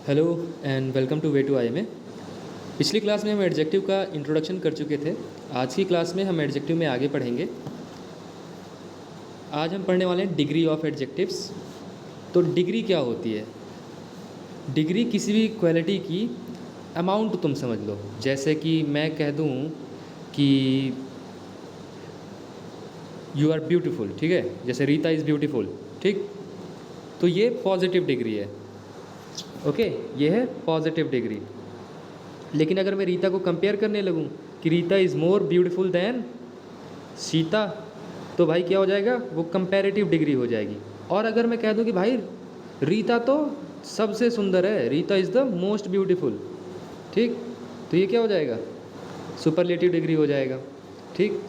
Hello and welcome to way to I M A. पिछली class में हम adjective का इंट्रोडक्शन कर चुके थे। आज की क्लास में हम एडजेक्टिव में आगे पढ़ेंगे। आज हम पढ़ने वाले हैं डिग्री ऑफ एडजेक्टिव्स। तो डिग्री क्या होती है? डिग्री किसी भी क्वालिटी की अमाउंट तुम समझ लो। जैसे कि मैं कह दूँ कि यू आर ब्यूटीफुल, ठीक है, जैसे रीता इज़ ब्यूटीफुल, ठीक। तो ये पॉजिटिव डिग्री है। ओके, ये है पॉजिटिव डिग्री। लेकिन अगर मैं रीता को कंपेयर करने लगूं कि Rita is more beautiful than Sita, तो भाई क्या हो जाएगा, वो कंपैरेटिव डिग्री हो जाएगी। और अगर मैं कह दूं कि भाई रीता तो सबसे सुंदर है, Rita is the most beautiful, ठीक, तो ये क्या हो जाएगा, सुपरलेटिव डिग्री हो जाएगा, ठीक।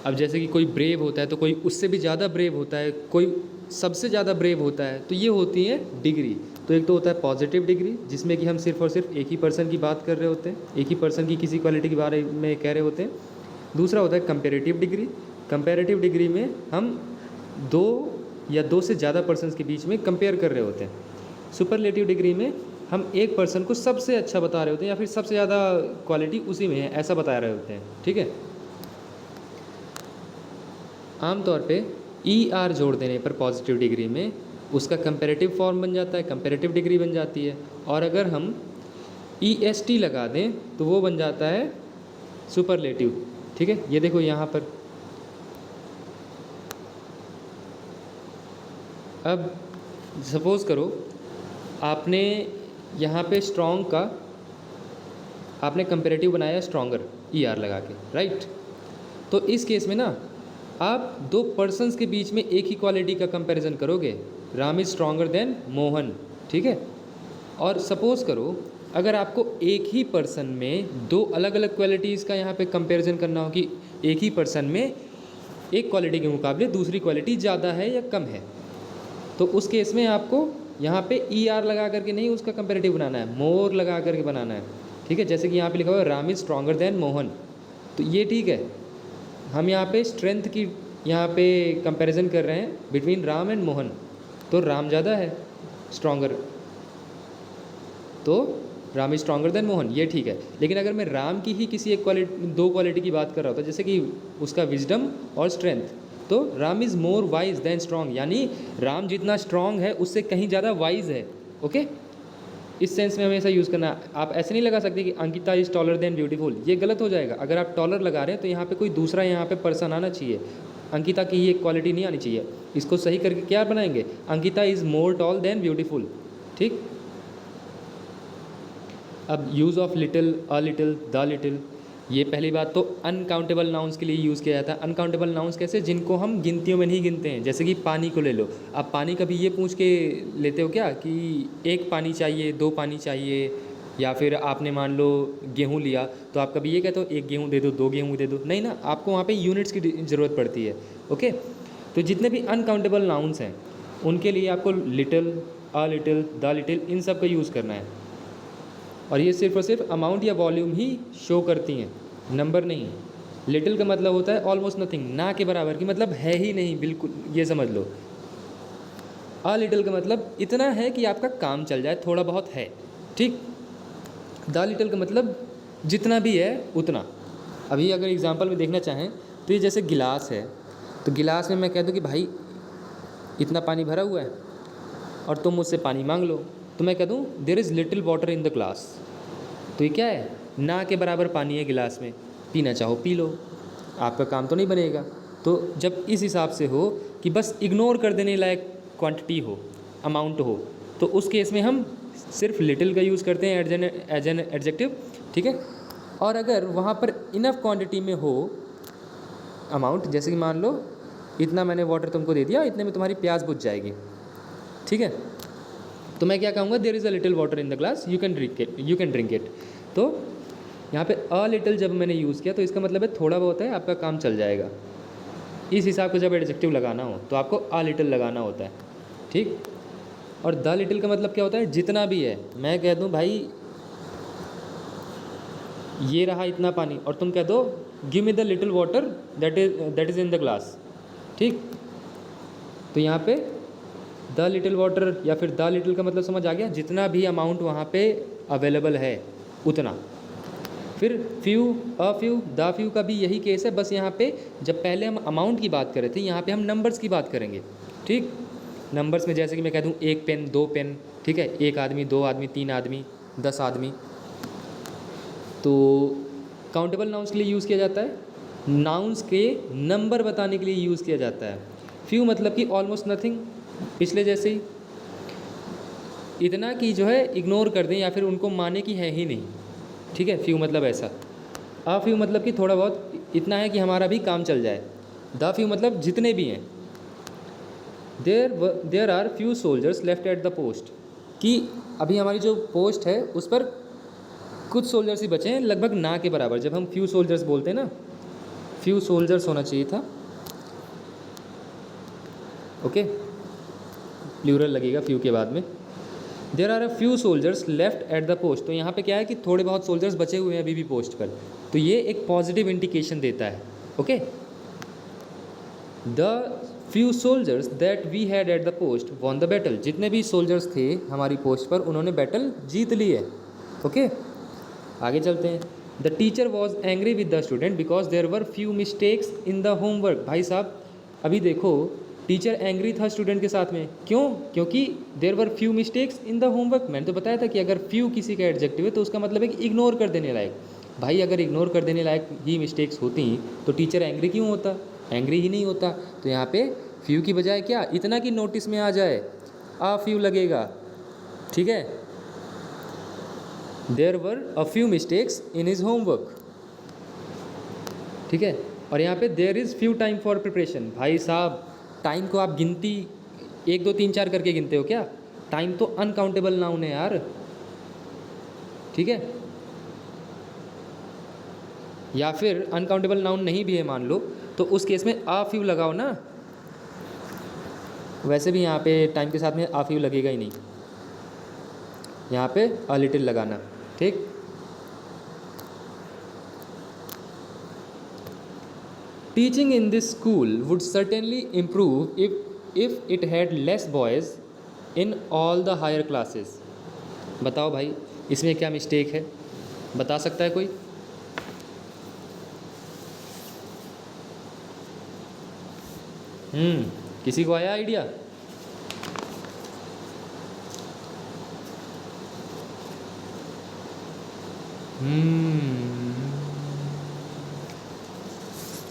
अब जैसे कि कोई ब्रेव होता है तो कोई उससे भी ज़्यादा ब्रेव होता है, कोई सबसे ज़्यादा ब्रेव होता है, तो ये होती है डिग्री। तो एक तो होता है पॉजिटिव डिग्री, जिसमें कि हम सिर्फ और सिर्फ एक ही पर्सन की बात कर रहे होते हैं, एक ही पर्सन की किसी क्वालिटी के बारे में कह रहे होते हैं। दूसरा होता है कंपेरेटिव डिग्री। कंपेरेटिव डिग्री में हम दो या दो से ज़्यादा पर्सनस के बीच में कंपेयर कर रहे होते हैं। सुपरलेटिव डिग्री में हम एक पर्सन को सबसे अच्छा बता रहे होते हैं या फिर सबसे ज़्यादा क्वालिटी उसी में है, ऐसा बता रहे होते हैं, ठीक है। आमतौर पे ई आर जोड़ देने पर पॉजिटिव डिग्री में उसका कंपैरेटिव फॉर्म बन जाता है, कंपैरेटिव डिग्री बन जाती है। और अगर हम ई एस टी लगा दें तो वो बन जाता है सुपरलेटिव, ठीक है। ये देखो यहाँ पर, अब सपोज़ करो आपने यहाँ पे स्ट्रॉन्ग का आपने कंपैरेटिव बनाया स्ट्रॉन्गर ई आर लगा के, राइट। तो इस केस में ना आप दो पर्सन्स के बीच में एक ही क्वालिटी का कंपैरिजन करोगे, Ram is stronger than Mohan, ठीक है। और सपोज़ करो अगर आपको एक ही पर्सन में दो अलग अलग क्वालिटीज़ का यहाँ पे कंपैरिजन करना हो कि एक ही पर्सन में एक क्वालिटी के मुकाबले दूसरी क्वालिटी ज़्यादा है या कम है, तो उस केस में आपको यहाँ पे ई आर लगा करके नहीं उसका कंपैरेटिव बनाना है, मोर लगा करके बनाना है, ठीक है। जैसे कि यहाँ पे लिखा हुआ है Ram is stronger than Mohan, तो ये ठीक है। हम यहाँ पे स्ट्रेंथ की यहाँ पे कंपैरिजन कर रहे हैं बिटवीन राम एंड मोहन, तो राम ज़्यादा है स्ट्रॉन्गर, तो Ram is stronger than Mohan, ये ठीक है। लेकिन अगर मैं राम की ही किसी एक दो क्वालिटी की बात कर रहा होता, जैसे कि उसका विजडम और स्ट्रेंथ, तो Ram is more wise than strong, यानी राम जितना स्ट्रॉन्ग है उससे कहीं ज़्यादा वाइज है, ओके। इस सेंस में हमेशा यूज़ करना। आप ऐसे नहीं लगा सकते कि Ankita is taller than beautiful, ये गलत हो जाएगा। अगर आप टॉलर लगा रहे हैं तो यहाँ पे कोई दूसरा यहाँ पे पर्सन आना चाहिए, अंकिता की ये क्वालिटी नहीं आनी चाहिए। इसको सही करके क्या बनाएंगे, Ankita is more tall than beautiful, ठीक। अब use of little, a little, the little, ये पहली बात तो अनकाउंटेबल नाउन्स के लिए यूज़ किया जाता है। अनकाउंटेबल नाउन्स कैसे, जिनको हम गिनतियों में नहीं गिनते हैं। जैसे कि पानी को ले लो, आप पानी कभी ये पूछ के लेते हो क्या कि एक पानी चाहिए, दो पानी चाहिए, या फिर आपने मान लो गेहूँ लिया तो आप कभी ये कहते हो एक गेहूँ दे दो, दो गेहूँ दे दो, नहीं ना, आपको वहाँ पे यूनिट्स की ज़रूरत पड़ती है, ओके। तो जितने भी अनकाउंटेबल नाउन्स हैं उनके लिए आपको little, a little, the little, इन सब का यूज़ करना है। और ये सिर्फ और सिर्फ अमाउंट या वॉल्यूम ही शो करती हैं, नंबर नहीं। लिटिल का मतलब होता है ऑलमोस्ट नथिंग, ना के बराबर, की मतलब है ही नहीं बिल्कुल, ये समझ लो। अ लिटिल का मतलब इतना है कि आपका काम चल जाए, थोड़ा बहुत है, ठीक। द लिटिल का मतलब जितना भी है उतना। अभी अगर एग्जांपल में देखना चाहें तो ये जैसे गिलास है, तो गिलास में मैं कह दूँ कि भाई इतना पानी भरा हुआ है और तुम मुझसे पानी मांग लो, तो मैं कह दूँ there is little water in the glass, तो ये क्या है, ना के बराबर पानी है गिलास में, पीना चाहो पी लो, आपका काम तो नहीं बनेगा। तो जब इस हिसाब से हो कि बस इग्नोर कर देने लायक क्वांटिटी हो, अमाउंट हो, तो उस केस में हम सिर्फ लिटिल का यूज़ करते हैं एज एन एडजेक्टिव, ठीक है। और अगर वहाँ पर इनफ क्वांटिटी में हो अमाउंट, जैसे कि मान लो इतना मैंने वाटर तुमको दे दिया, इतने में तुम्हारी प्यास बुझ जाएगी, ठीक है, तो मैं क्या कहूँगा, there is a little water in the glass, you can drink it. तो यहाँ पे अ लिटिल जब मैंने यूज़ किया तो इसका मतलब है थोड़ा बहुत है, आपका काम चल जाएगा। इस हिसाब से जब एडजेक्टिव लगाना हो तो आपको अ लिटिल लगाना होता है, ठीक। और द लिटिल का मतलब क्या होता है, जितना भी है। मैं कह दूँ भाई ये रहा इतना पानी, और तुम कह दो give me the little water that is in the glass, ठीक। तो यहाँ पे द लिटिल वाटर या फिर द लिटिल का मतलब समझ आ गया, जितना भी अमाउंट वहाँ पे अवेलेबल है उतना। फिर few, a few, the few का भी यही केस है, बस यहाँ पे जब पहले हम अमाउंट की बात कर रहे थे, यहाँ पे हम नंबर्स की बात करेंगे। ठीक, नंबर्स में जैसे कि मैं कह दूँ 1 पेन 2 पेन, ठीक है, 1 आदमी 2 आदमी 3 आदमी 10 आदमी। तो काउंटेबल नाउन्स के लिए यूज़ किया जाता है, नाउन्स के नंबर बताने के लिए यूज़ किया जाता है। फ्यू मतलब कि ऑलमोस्ट नथिंग, पिछले जैसे ही, इतना कि जो है इग्नोर कर दें या फिर उनको माने कि है ही नहीं। ठीक है, फ्यू मतलब ऐसा। अ फ्यू मतलब कि थोड़ा बहुत इतना है कि हमारा भी काम चल जाए। द फ्यू मतलब जितने भी हैं। There are few soldiers left at the post, कि अभी हमारी जो पोस्ट है उस पर कुछ सोल्जर्स ही बचे हैं, लगभग ना के बराबर। जब हम फ्यू सोल्जर्स बोलते हैं ना, फ्यू सोल्जर्स होना चाहिए था, ओके, प्लूरल लगेगा फ्यू के बाद में। There are a few soldiers left at the post, तो यहाँ पे क्या है कि थोड़े बहुत सोल्जर्स बचे हुए हैं अभी भी पोस्ट पर, तो ये एक पॉजिटिव इंडिकेशन देता है। Okay, the few soldiers that we had at the post won the battle, जितने भी सोल्जर्स थे हमारी पोस्ट पर उन्होंने बैटल जीत ली है। ओके, आगे चलते हैं। The teacher was angry with the student because there were few mistakes in the homework. भाई साहब अभी देखो, टीचर एंग्री था स्टूडेंट के साथ में, क्यों? क्योंकि there were few mistakes in the homework. मैंने तो बताया था कि अगर फ्यू किसी का एडजेक्टिव है तो उसका मतलब है कि इग्नोर कर देने लायक। भाई अगर इग्नोर कर देने लायक ही मिस्टेक्स होती तो टीचर एंग्री क्यों होता? एंग्री ही नहीं होता। तो यहाँ पे फ्यू की बजाय क्या, इतना कि नोटिस में आ जाए, आ फ्यू लगेगा। ठीक है, there were a few mistakes in his homework. ठीक है, और यहाँ पे there is few time for preparation. भाई साहब टाइम को आप गिनती 1 2 3 4 करके गिनते हो क्या? टाइम तो अनकाउंटेबल नाउन है यार। ठीक है, या फिर अनकाउंटेबल नाउन नहीं भी है मान लो, तो उस केस में आ फ्यू लगाओ ना। वैसे भी यहाँ पे टाइम के साथ में आ फ्यू लगेगा ही नहीं, यहाँ पे अ लिटिल लगाना। ठीक, teaching in this school would certainly improve if it had less boys in all the higher classes. बताओ भाई इसमें क्या मिस्टेक है, बता सकता है कोई? किसी को आया आइडिया?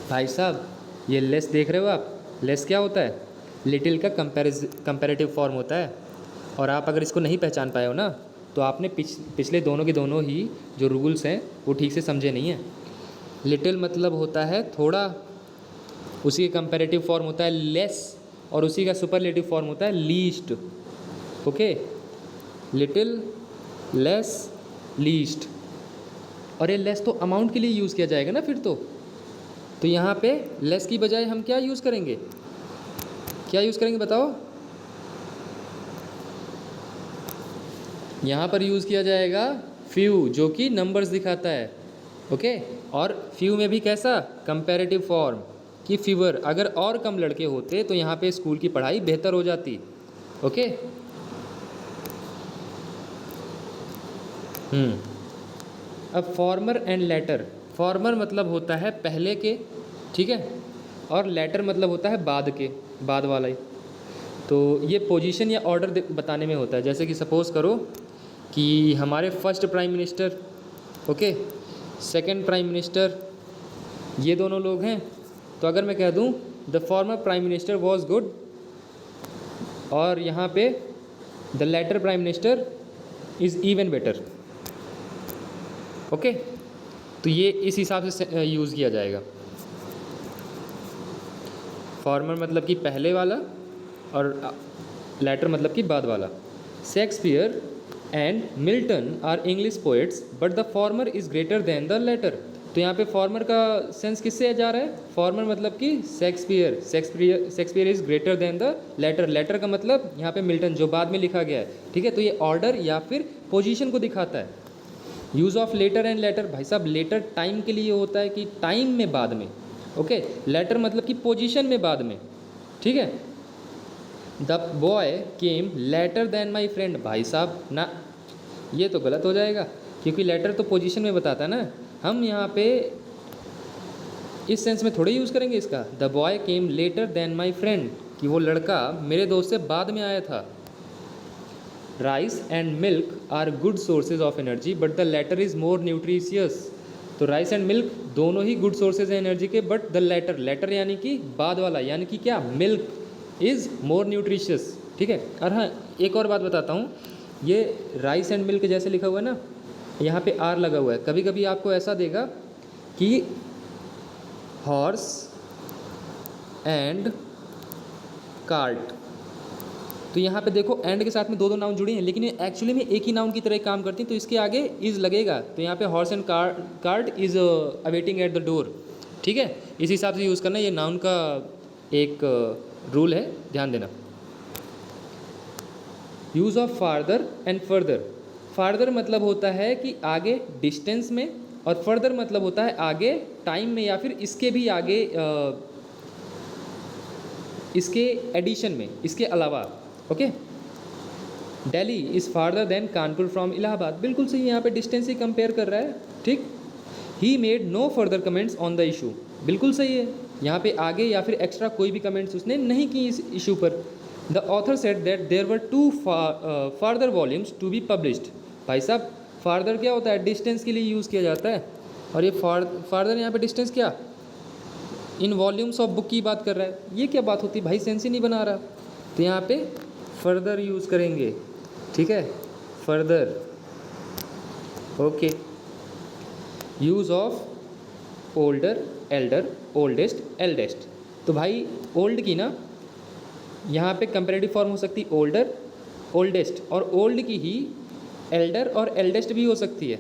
भाई साहब ये लेस देख रहे हो आप, लेस क्या होता है? लिटिल का कंपैरेटिव फॉर्म होता है। और आप अगर इसको नहीं पहचान पाए हो ना, तो आपने पिछले दोनों के दोनों ही जो रूल्स हैं वो ठीक से समझे नहीं हैं। लिटिल मतलब होता है थोड़ा, उसी का कंपैरेटिव फॉर्म होता है लेस, और उसी का सुपरलेटिव फॉर्म होता है least. Okay, little, less, least. और ये लेस तो अमाउंट के लिए यूज़ किया जाएगा ना फिर तो यहाँ पे लेस की बजाय हम क्या यूज़ करेंगे? क्या यूज़ करेंगे बताओ? यहाँ पर यूज़ किया जाएगा फ्यू, जो कि नंबर्स दिखाता है। ओके, और फ्यू में भी कैसा? कंपैरेटिव फॉर्म कि फीवर। अगर और कम लड़के होते तो यहाँ पे स्कूल की पढ़ाई बेहतर हो जाती। ओके, अब फॉर्मर एंड लेटर। फॉर्मर मतलब होता है पहले के, ठीक है, और लेटर मतलब होता है बाद के, बाद वाला ही। तो ये पोजीशन या ऑर्डर बताने में होता है। जैसे कि सपोज़ करो कि हमारे first prime minister, okay, second prime minister, ये दोनों लोग हैं, तो अगर मैं कह दूं the former prime minister was good, और यहाँ पे the latter prime minister is even better. Okay, तो ये इस हिसाब से यूज़ किया जाएगा। फॉर्मर मतलब कि पहले वाला और लेटर मतलब कि बाद वाला। Shakespeare and Milton are English poets but the former is greater than the latter. तो यहाँ पे फॉर्मर का सेंस किससे जा रहा है? फॉर्मर मतलब कि Shakespeare is greater than the latter. Latter का मतलब यहाँ पे मिल्टन, जो बाद में लिखा गया है। ठीक है, तो ये ऑर्डर या फिर पोजीशन को दिखाता है। Use of later and latter, भाई साहब लेटर टाइम के लिए होता है कि टाइम में बाद में। ओके, लेटर मतलब कि पोजीशन में बाद में। ठीक है, the boy came later than my friend. भाई साहब ना, ये तो गलत हो जाएगा, क्योंकि लेटर तो पोजीशन में बताता है ना। हम यहाँ पे इस सेंस में थोड़ी यूज़ करेंगे इसका। The boy came later than my friend, कि वो लड़का मेरे दोस्त से बाद में आया था। Rice and milk are good sources of energy but the latter is more nutritious. तो राइस एंड मिल्क दोनों ही गुड सोर्सेज हैं एनर्जी के, बट द लेटर, लेटर यानी कि बाद वाला, यानी कि क्या, मिल्क इज़ मोर न्यूट्रिशियस। ठीक है। और हाँ, एक और बात बताता हूँ, ये राइस एंड मिल्क जैसे लिखा हुआ है ना, यहाँ पे आर लगा हुआ है। कभी कभी आपको ऐसा देगा कि हॉर्स एंड कार्ट, तो यहाँ पे देखो एंड के साथ में दो दो नाउन जुड़ी हैं, लेकिन ये एक्चुअली में एक ही नाउन की तरह काम करती हैं, तो इसके आगे इज़ लगेगा। तो यहाँ पे horse and cart is awaiting at the door. ठीक है, इस हिसाब से यूज़ करना, ये नाउन का एक रूल है, ध्यान देना। Use of farther and further. Farther मतलब होता है कि आगे डिस्टेंस में, और फर्दर मतलब होता है आगे टाइम में, या फिर इसके भी आगे इसके एडिशन में, इसके अलावा। Okay. Delhi is farther than Kanpur from Allahabad. बिल्कुल सही, यहाँ पे डिस्टेंस ही कंपेयर कर रहा है। ठीक। He made no further comments on the issue. बिल्कुल सही है, यहाँ पे आगे या फिर एक्स्ट्रा कोई भी कमेंट्स उसने नहीं की इस इशू पर। The author said that there were 2 farther volumes to be published. भाई साहब, फार्दर क्या होता है, डिस्टेंस के लिए यूज़ किया जाता है, और ये फार्दर यहाँ पे डिस्टेंस क्या, इन वॉल्यूम्स ऑफ बुक की बात कर रहा है। ये क्या बात होती है भाई, सेंस ही नहीं बना रहा। तो यहाँ पे फर्दर यूज़ करेंगे। ठीक है, further. Okay. Use of older, Elder, oldest, eldest. तो भाई ओल्ड की ना यहाँ पे कंपेरेटिव फॉर्म हो सकती है ओल्डर, ओल्डेस्ट, और ओल्ड की ही एल्डर और एल्डेस्ट भी हो सकती है।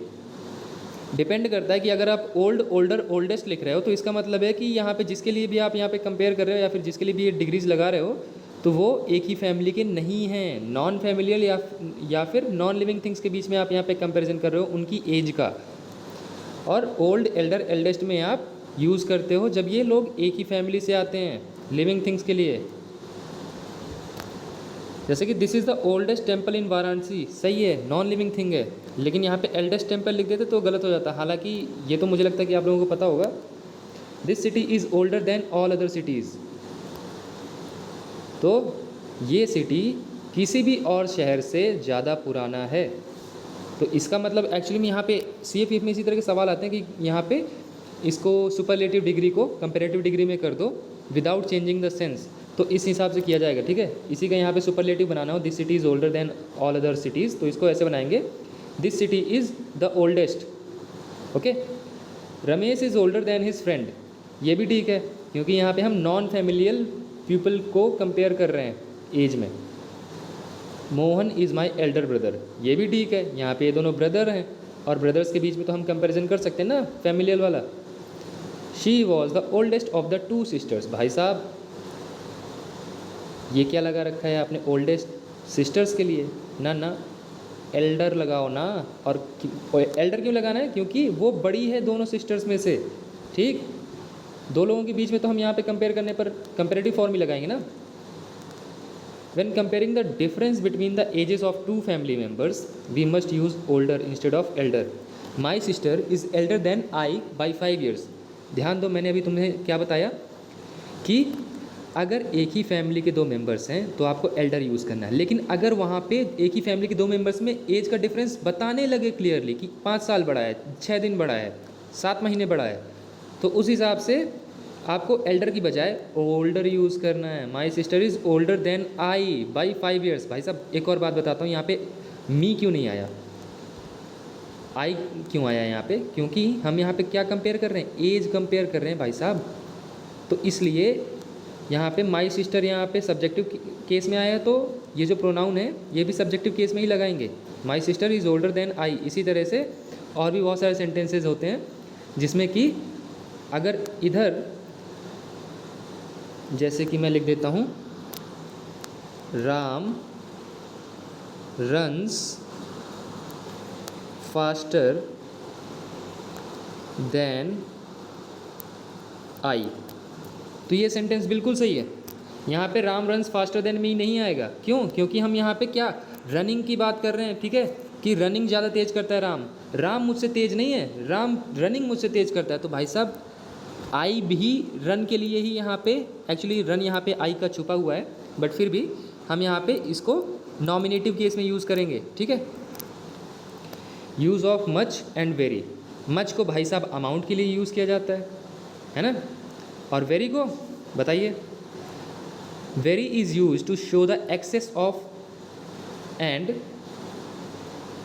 डिपेंड करता है कि अगर आप ओल्ड, ओल्डर, ओल्डेस्ट लिख रहे हो तो इसका मतलब है कि यहाँ पे जिसके लिए भी आप यहाँ पे कंपेयर कर रहे हो, या फिर जिसके लिए भी ये डिग्रीज लगा रहे हो, तो वो एक ही फैमिली के नहीं हैं। नॉन फैमिलियल या फिर नॉन लिविंग थिंग्स के बीच में आप यहाँ पे कंपैरिजन कर रहे हो उनकी एज का। और ओल्ड, एल्डर, एल्डेस्ट में आप यूज़ करते हो जब ये लोग एक ही फैमिली से आते हैं लिविंग थिंग्स के लिए। जैसे कि this is the oldest temple in Varanasi, सही है, नॉन लिविंग थिंग है, लेकिन यहाँ पे एल्डेस्ट टेम्पल लिख देते तो गलत हो जाता। हालांकि ये तो मुझे लगता है कि आप लोगों को पता होगा। This city is older then all other cities. तो ये सिटी किसी भी और शहर से ज़्यादा पुराना है। तो इसका मतलब एक्चुअली में यहाँ पे CFF में इसी तरह के सवाल आते हैं कि यहाँ पे इसको सुपरलेटिव डिग्री को कंपेरेटिव डिग्री में कर दो विदाउट चेंजिंग द सेंस, तो इस हिसाब से किया जाएगा। ठीक है, इसी का यहाँ पे सुपरलेटिव बनाना हो, this city is older then all other cities, तो इसको ऐसे बनाएंगे, this city is the oldest. Okay. Ramesh is older then his friend, ये भी ठीक है, क्योंकि यहाँ पे हम नॉन फैमिलियल पीपल को कंपेयर कर रहे हैं एज में। Mohan is my elder brother, ये भी ठीक है, यहाँ पे ये दोनों ब्रदर हैं, और ब्रदर्स के बीच में तो हम कंपैरिजन कर सकते हैं ना, फैमिलियल वाला। She was the oldest of the 2 sisters. भाई साहब, ये क्या लगा रखा है आपने ओल्डेस्ट सिस्टर्स के लिए? ना ना, एल्डर लगाओ ना। और एल्डर क्यों लगाना है? क्योंकि वो बड़ी है दोनों सिस्टर्स में से। ठीक, दो लोगों के बीच में तो हम यहाँ पे कंपेयर करने पर कंपेरेटिव फॉर्म ही लगाएंगे ना। When comparing the difference between the ages of 2 family members, we must use older instead of elder. My sister is elder than I by 5 years. ध्यान दो, मैंने अभी तुम्हें क्या बताया कि अगर एक ही फैमिली के 2 मेंबर्स हैं तो आपको एल्डर यूज़ करना है, लेकिन अगर वहाँ पे एक ही फैमिली के 2 मेंबर्स में एज का डिफरेंस बताने लगे क्लियरली कि 5 साल बड़ा है, 6 दिन बड़ा है, 7 महीने बड़ा है, तो उस हिसाब से आपको एल्डर की बजाय ओल्डर यूज़ करना है। My sister is older than I by 5 years। भाई साहब, एक और बात बताता हूँ, यहाँ पे मी क्यों नहीं आया, आई क्यों आया यहाँ पे? क्योंकि हम यहाँ पे क्या कंपेयर कर रहे हैं, एज कंपेयर कर रहे हैं भाई साहब। तो इसलिए यहाँ पे माई सिस्टर यहाँ पे सब्जेक्टिव केस में आया, तो ये जो प्रोनाउन है ये भी सब्जेक्टिव केस में ही लगाएंगे। My sister is older than I. इसी तरह से और भी बहुत सारे सेंटेंसेज होते हैं जिसमें कि अगर इधर, जैसे कि मैं लिख देता हूँ, Ram runs faster than I, तो ये सेंटेंस बिल्कुल सही है। यहाँ पे Ram runs faster than me नहीं आएगा। क्यों? क्योंकि हम यहाँ पे क्या रनिंग की बात कर रहे हैं, ठीक है, कि रनिंग ज़्यादा तेज़ करता है राम। राम मुझसे तेज़ नहीं है, राम रनिंग मुझसे तेज़ करता है। तो भाई साहब आई भी रन के लिए ही यहाँ पे, एक्चुअली रन यहाँ पे आई का छुपा हुआ है, बट फिर भी हम यहाँ पे इसको नॉमिनेटिव केस में यूज़ करेंगे, ठीक है। Use of much and very. Much को भाई साहब अमाउंट के लिए यूज़ किया जाता है ना, और वेरी को बताइए। Very is use to show the excess of and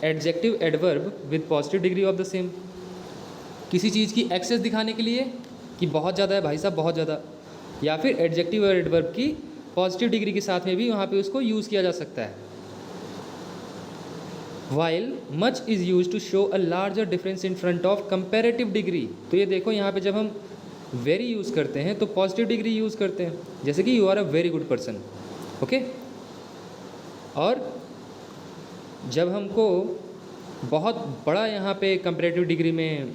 adjective adverb with positive degree of the same. किसी चीज़ की एक्सेस दिखाने के लिए कि बहुत ज़्यादा है भाई साहब, बहुत ज़्यादा, या फिर एडजेक्टिव और एडवर्ब की पॉजिटिव डिग्री के साथ में भी वहाँ पे उसको यूज़ किया जा सकता है। While much is use to show a larger difference in front of comparative degree. तो ये देखो यहाँ पे जब हम वेरी यूज़ करते हैं तो पॉजिटिव डिग्री यूज़ करते हैं, जैसे कि you are a very good person, okay. और जब हमको बहुत बड़ा यहाँ पे कंपेरेटिव डिग्री में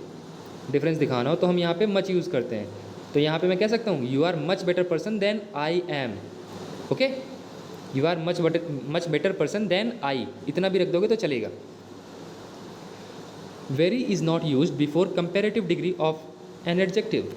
डिफरेंस दिखाना हो तो हम यहाँ पे मच यूज़ करते हैं। तो यहाँ पे मैं कह सकता हूँ you are much better person than I am, okay. You are much better person than I, इतना भी रख दोगे तो चलेगा। Very is not use before comparative degree of an adjective.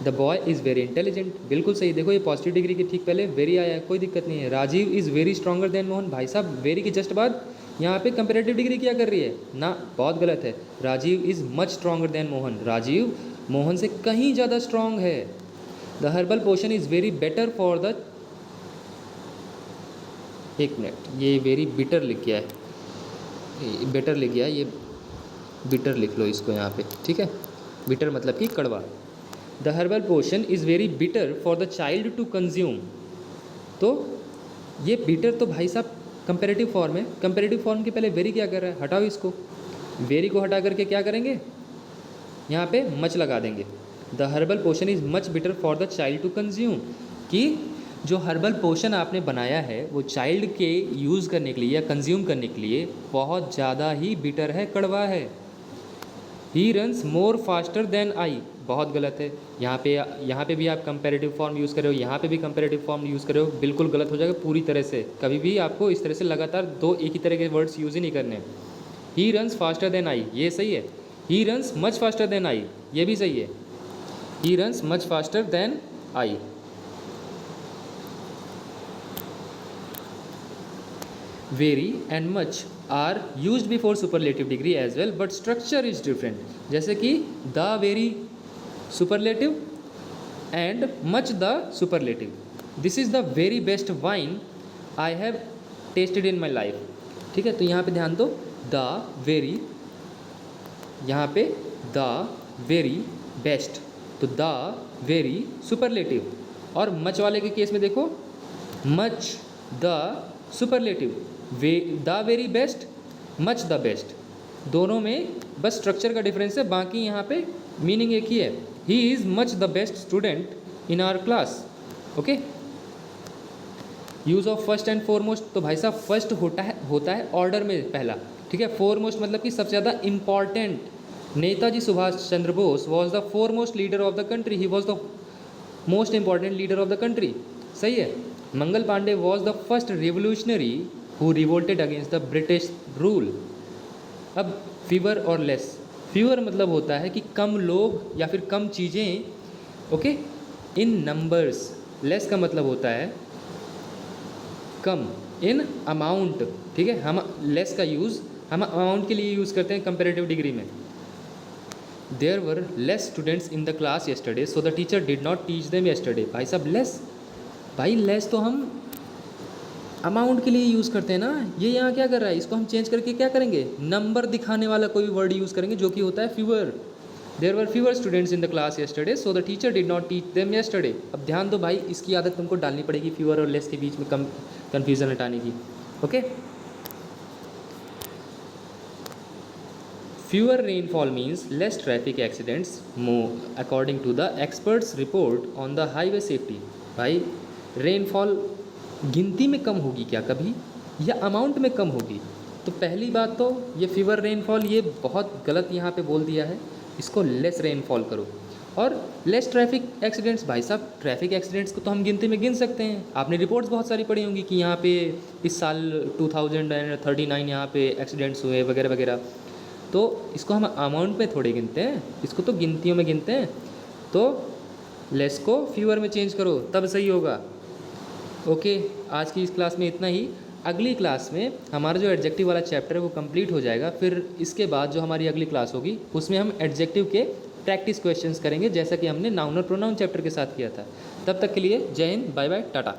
The boy is very intelligent, बिल्कुल सही। देखो ये पॉजिटिव डिग्री के ठीक पहले वेरी आया है, कोई दिक्कत नहीं है। Rajiv is very stronger than Mohan. भाई साहब वेरी के जस्ट बाद यहाँ पे कंपेरेटिव डिग्री क्या कर रही है ना, बहुत गलत है। Rajiv is much stronger than Mohan. Rajiv Mohan से कहीं ज़्यादा स्ट्रॉन्ग है। The herbal potion is very better for the, एक मिनट, ये वेरी बिटर लिख गया है, बेटर लिख गया है, ये बिटर लिख लो इसको यहाँ पे, ठीक है। बिटर मतलब कि कड़वा। The herbal potion is very bitter for the child to consume. तो ये बिटर तो भाई साहब कंपेरेटिव फॉर्म है। कंपेरेटिव फॉर्म के पहले वेरी क्या कर रहा है, हटाओ इसको। वेरी को हटा करके क्या करेंगे, यहाँ पे मच लगा देंगे। The herbal potion is much bitter for the child to consume, कि जो हर्बल पोशन आपने बनाया है वो चाइल्ड के यूज़ करने के लिए या कंज्यूम करने के लिए बहुत ज़्यादा ही बिटर है, कड़वा है। He runs more faster than I, बहुत गलत है। यहाँ पे भी आप कंपेरेटिव फॉर्म यूज़ कर रहे हो, यहाँ पे भी कंपेरेटिव फॉर्म यूज़ कर रहे हो, बिल्कुल गलत हो जाएगा पूरी तरह से। कभी भी आपको इस तरह से लगातार दो एक ही तरह के वर्ड्स यूज़ ही नहीं करने। He runs faster than I, ये सही है। He runs much faster than I, ये भी सही है। He runs much faster than I. Very and much are use before superlative degree as well, but structure is different. जैसे कि the very superlative and much the superlative. This is the very best wine I have tested in my life, ठीक है। तो यहाँ पे ध्यान दो, the very, यहाँ पे द वेरी बेस्ट, तो द वेरी सुपरलेटिव। और मच वाले के केस में देखो, much the superlative, the very best, much the best, दोनों में बस स्ट्रक्चर का डिफरेंस है, बाकी यहाँ पे मीनिंग एक ही है। He is much the best student in our class, okay. Use of first and foremost, तो भाई साहब फर्स्ट होता है ऑर्डर में पहला, ठीक है। फोरमोस्ट मतलब कि सबसे ज़्यादा important. Netaji Subhash Chandra Bose was the foremost leader of the country, he was the most important leader of the country, सही है। Mangal Pandey was the first revolutionary who revolted against the British rule. अब फीवर और लेस, फीवर मतलब होता है कि कम लोग या फिर कम चीज़ें, ओके, इन नंबर्स। लेस का मतलब होता है कम इन अमाउंट, ठीक है। हम लेस का यूज़ हम अमाउंट के लिए यूज़ करते हैं कंपेरेटिव डिग्री में। There were less students in the class yesterday so the teacher did not teach them yesterday. भाई साहब लेस, भाई लेस तो हम अमाउंट के लिए यूज़ करते हैं ना, ये यहाँ क्या कर रहा है, इसको हम चेंज करके क्या करेंगे, नंबर दिखाने वाला कोई वर्ड यूज़ करेंगे जो कि होता है fewer. There were fewer students in the class yesterday so the teacher did not teach them yesterday. अब ध्यान दो भाई, इसकी आदत तुमको डालनी पड़ेगी फीवर और लेस के बीच में कन्फ्यूज़न हटाने की, okay. Fewer rainfall means less traffic accidents according to the experts report on the highway safety. भाई रेनफॉल गिनती में कम होगी क्या कभी, या अमाउंट में कम होगी? तो पहली बात तो ये फीवर रेनफॉल ये बहुत गलत यहाँ पे बोल दिया है, इसको लेस रेनफॉल करो। और लेस ट्रैफिक एक्सीडेंट्स, भाई साहब ट्रैफिक एक्सीडेंट्स को तो हम गिनती में गिन सकते हैं। आपने रिपोर्ट्स बहुत सारी पढ़ी होंगी कि यहाँ पे इस साल 2039 यहाँ पे एक्सीडेंट्स हुए वगैरह वगैरह। तो इसको हम अमाउंट में थोड़े गिनते हैं, इसको तो गिनतियों में गिनते हैं। तो लेस को फ्यूअर में चेंज करो तब सही होगा। ओके, आज की इस क्लास में इतना ही। अगली क्लास में हमारा जो एडजेक्टिव वाला चैप्टर है वो कंप्लीट हो जाएगा। फिर इसके बाद जो हमारी अगली क्लास होगी उसमें हम एडजेक्टिव के प्रैक्टिस क्वेश्चंस करेंगे, जैसा कि हमने नाउन और प्रोनाउन चैप्टर के साथ किया था। तब तक के लिए जय हिंद, बाय बाय, टाटा।